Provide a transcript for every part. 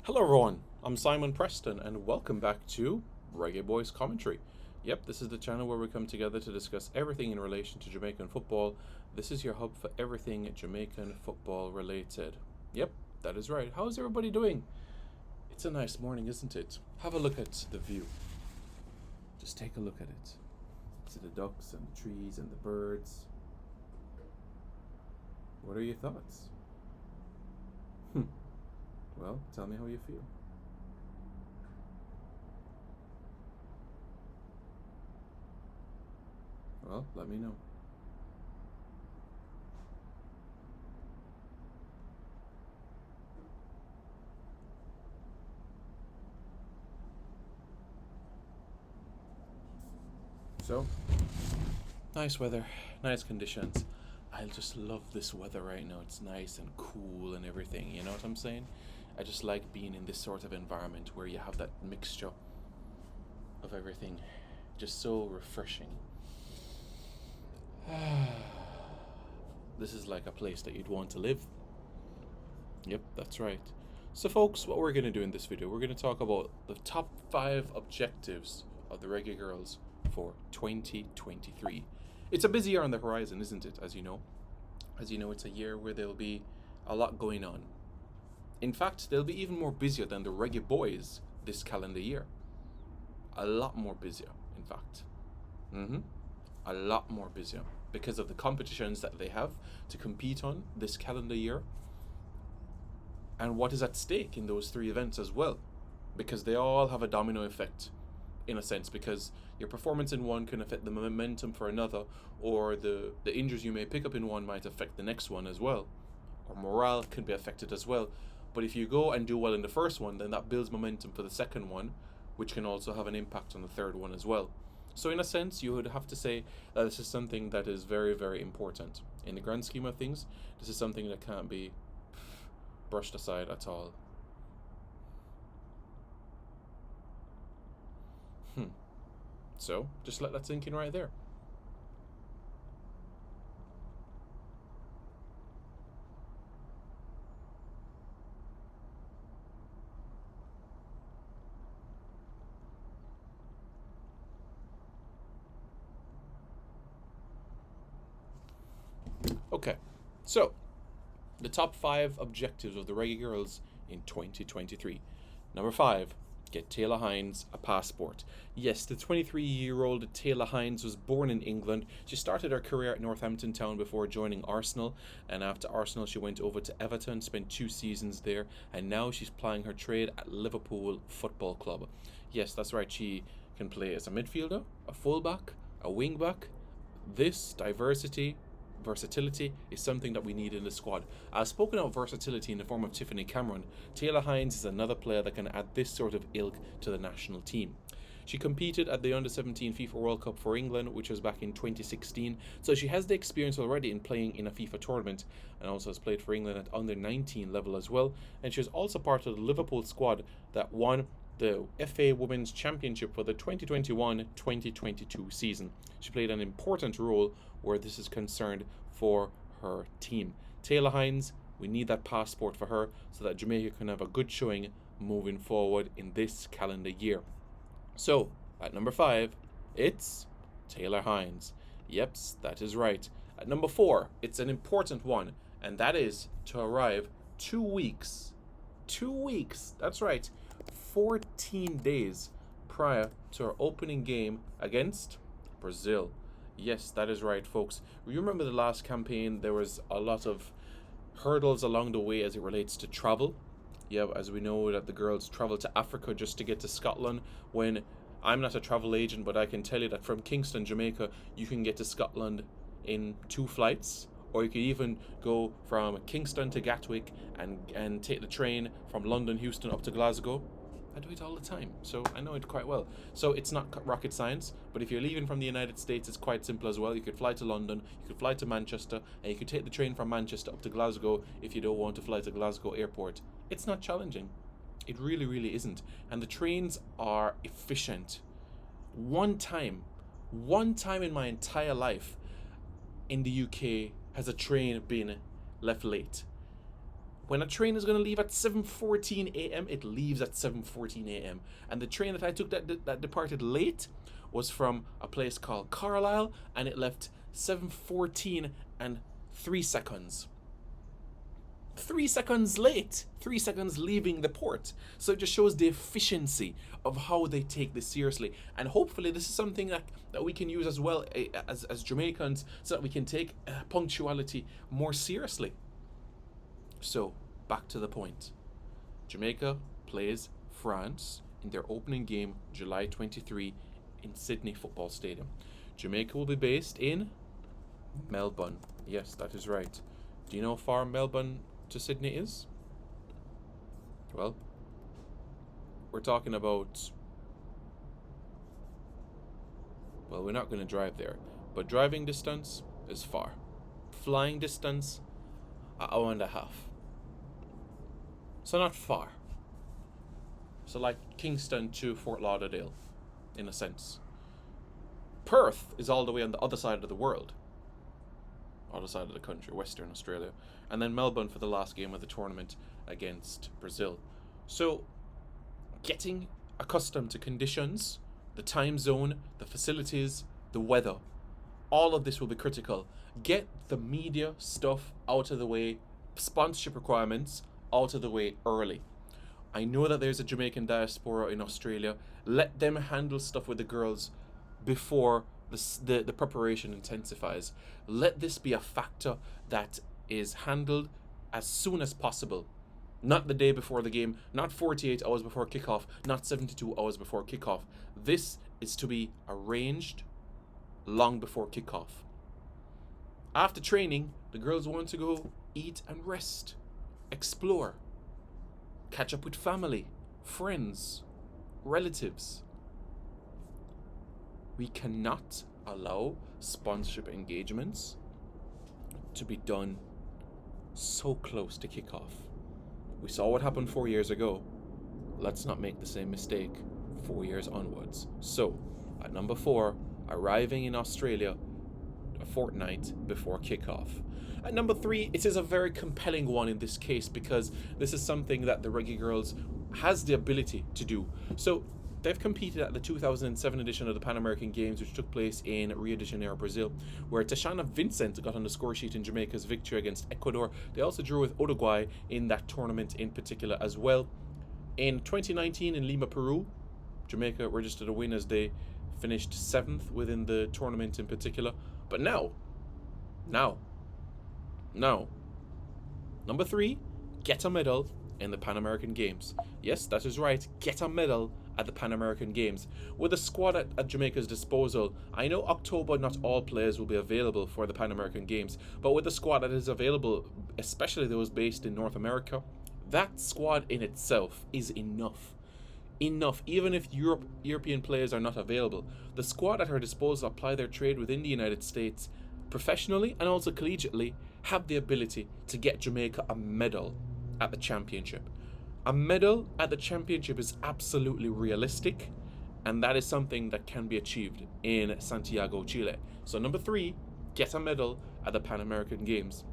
Hello, everyone. I'm Simon Preston, and welcome back to Reggae Boys Commentary. Yep, this is the channel where we come together to discuss everything in relation to Jamaican football. This is your hub for everything Jamaican football related. Yep, that is right. How's everybody doing? It's a nice morning, isn't it? Have a look at the view. Just take a look at it. See the ducks and the trees and the birds. What are your thoughts? Well, tell me how you feel. Well, let me know. So, nice weather, nice conditions. I just love this weather right now. It's nice and cool and everything. You know what I'm saying? I just like being in this sort of environment where you have that mixture of everything. Just so refreshing. This is like a place that you'd want to live. Yep, that's right. So, folks, what we're going to do in this video, we're going to talk about the top 5 objectives of the Reggae Girlz for 2023. It's a busy year on the horizon, isn't it? As you know, it's a year where there'll be a lot going on. In fact, they'll be even more busier than the Reggae Boys this calendar year. A lot more busier, in fact. A lot more busier because of the competitions that they have to compete on this calendar year and what is at stake in those 3 events as well, because they all have a domino effect in a sense, because your performance in one can affect the momentum for another, or the injuries you may pick up in one might affect the next one as well, or morale can be affected as well. But if you go and do well in the first one, then that builds momentum for the second one, which can also have an impact on the third one as well. So in a sense, you would have to say that this is something that is very, very important. In the grand scheme of things, this is something that can't be brushed aside at all. So, just let that sink in right there. Okay, so the top 5 objectives of the Reggae Girlz in 2023. Number 5, get Taylor Hines a passport. Yes, the 23-year-old Taylor Hines was born in England. She started her career at Northampton Town before joining Arsenal, and after Arsenal she went over to Everton, spent 2 seasons there, and now she's plying her trade at Liverpool Football Club. Yes, that's right, she can play as a midfielder, a fullback, a wingback. This versatility is something that we need in the squad. I've spoken of versatility in the form of Tiffany Cameron. Taylor Hines is another player that can add this sort of ilk to the national team. She competed at the Under-17 FIFA World Cup for England, which was back in 2016, so she has the experience already in playing in a FIFA tournament, and also has played for England at Under-19 level as well, and she was also part of the Liverpool squad that won the FA Women's Championship for the 2021-2022 season. She played an important role where this is concerned for her team. Taylor Hines, we need that passport for her so that Jamaica can have a good showing moving forward in this calendar year. So, at number 5, it's Taylor Hines. Yep, that is right. At number 4, it's an important one, and that is to arrive 2 weeks. 2 weeks, that's right. 14 days prior to our opening game against Brazil. Yes, that is right, folks. You remember the last campaign, there was a lot of hurdles along the way as it relates to travel. Yeah, as we know that the girls travel to Africa just to get to Scotland, when I'm not a travel agent, but I can tell you that from Kingston, Jamaica, you can get to Scotland in 2 flights, or you could even go from Kingston to Gatwick and take the train from London, Houston up to Glasgow. I do it all the time, so I know it quite well. So it's not rocket science, but if you're leaving from the United States, it's quite simple as well. You could fly to London, you could fly to Manchester, and you could take the train from Manchester up to Glasgow if you don't want to fly to Glasgow Airport. It's not challenging. It really, really isn't. And the trains are efficient. One time in my entire life in the UK has a train been left late. When a train is going to leave at 7:14 a.m., it leaves at 7:14 a.m. And the train that I took that departed late was from a place called Carlisle, and it left 7:14 and 3 seconds. 3 seconds late, 3 seconds leaving the port. So it just shows the efficiency of how they take this seriously. And hopefully this is something that we can use as well as Jamaicans, so that we can take punctuality more seriously. So, back to the point. Jamaica plays France in their opening game, July 23, in Sydney Football Stadium. Jamaica will be based in Melbourne. Yes, that is right. Do you know how far Melbourne to Sydney is? Well, we're talking about... Well, we're not going to drive there. But driving distance is far. Flying distance, an hour and a half. So not far. So like Kingston to Fort Lauderdale, in a sense. Perth is all the way on the other side of the world. Other side of the country, Western Australia. And then Melbourne for the last game of the tournament against Brazil. So, getting accustomed to conditions, the time zone, the facilities, the weather, all of this will be critical. Get the media stuff out of the way, sponsorship requirements out of the way early. I know that there's a Jamaican diaspora in Australia. Let them handle stuff with the girls before the preparation intensifies. Let this be a factor that is handled as soon as possible. Not the day before the game, not 48 hours before kickoff, not 72 hours before kickoff. This is to be arranged long before kickoff. After training, the girls want to go eat and rest, explore, catch up with family, friends, relatives. We cannot allow sponsorship engagements to be done so close to kickoff. We saw what happened 4 years ago. Let's not make the same mistake 4 years onwards. So, at number 4, arriving in Australia a fortnight before kickoff. At number 3, it is a very compelling one in this case, because this is something that the Reggae Girlz has the ability to do. So, they've competed at the 2007 edition of the Pan American Games, which took place in Rio de Janeiro, Brazil, where Tashana Vincent got on the score sheet in Jamaica's victory against Ecuador. They also drew with Uruguay in that tournament in particular as well. In 2019 in Lima, Peru, Jamaica registered a win as they finished 7th within the tournament in particular. But now, number 3, get a medal in the Pan American Games. Yes, that is right, get a medal at the Pan American Games. With the squad at Jamaica's disposal, I know October not all players will be available for the Pan American Games, but with the squad that is available, especially those based in North America, that squad in itself is enough. Enough, even if European players are not available. The squad at her disposal apply their trade within the United States, professionally and also collegiately, have the ability to get Jamaica a medal at the championship. A medal at the championship is absolutely realistic, and that is something that can be achieved in Santiago, Chile. So number 3, get a medal at the Pan American Games.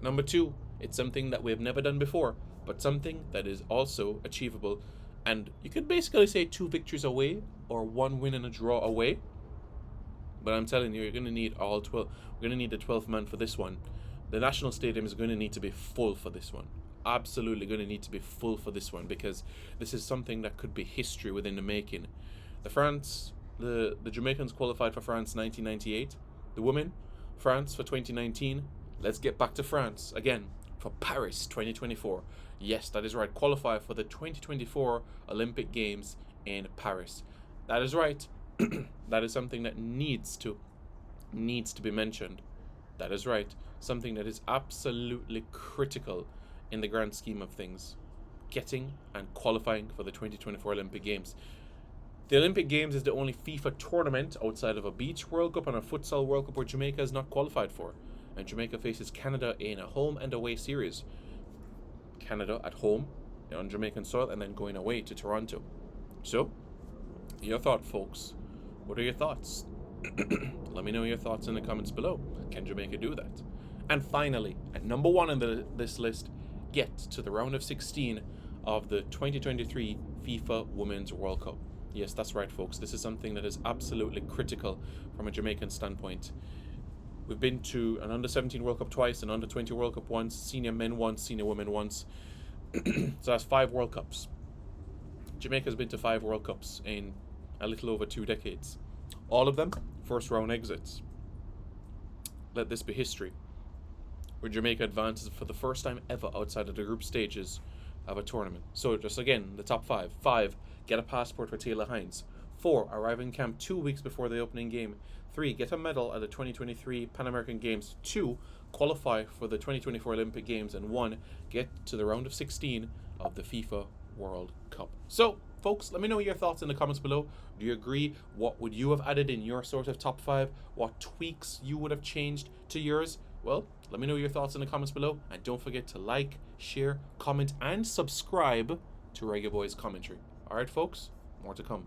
Number 2, it's something that we have never done before, but something that is also achievable. And you could basically say 2 victories away or 1 win and a draw away. But I'm telling you, you're going to need all 12. We're going to need the 12th man for this one. The National Stadium is going to need to be full for this one. Absolutely going to need to be full for this one, because this is something that could be history within the making. The Jamaicans qualified for France 1998. The women, France for 2019. Let's get back to France again for Paris 2024. Yes, that is right. Qualify for the 2024 Olympic Games in Paris. That is right. That is something that needs to be mentioned. That is right. Something that is absolutely critical in the grand scheme of things. Getting and qualifying for the 2024 Olympic Games. The Olympic Games is the only FIFA tournament outside of a beach World Cup and a futsal World Cup where Jamaica is not qualified for. And Jamaica faces Canada in a home and away series. Canada at home on Jamaican soil, and then going away to Toronto. So, your thought, folks. What are your thoughts? Let me know your thoughts in the comments below. Can Jamaica do that? And finally, at number 1 on this list, get to the round of 16 of the 2023 FIFA Women's World Cup. Yes, that's right, folks. This is something that is absolutely critical from a Jamaican standpoint. We've been to an under-17 World Cup twice, an under-20 World Cup once, senior men once, senior women once. So that's 5 World Cups. Jamaica's been to 5 World Cups in a little over 2 decades. All of them first round exits. Let this be history, where Jamaica advances for the first time ever outside of the group stages of a tournament. So just again, the top 5. 5, get a passport for Taylor Hines. 4, arrive in camp 2 weeks before the opening game. 3, get a medal at the 2023 Pan American Games. 2, qualify for the 2024 Olympic Games. And 1, get to the round of 16 of the FIFA World Cup. So, folks, let me know your thoughts in the comments below. Do you agree? What would you have added in your sort of top 5? What tweaks you would have changed to yours? Well, let me know your thoughts in the comments below. And don't forget to like, share, comment, and subscribe to Reggae Boys Commentary. Alright, folks, more to come.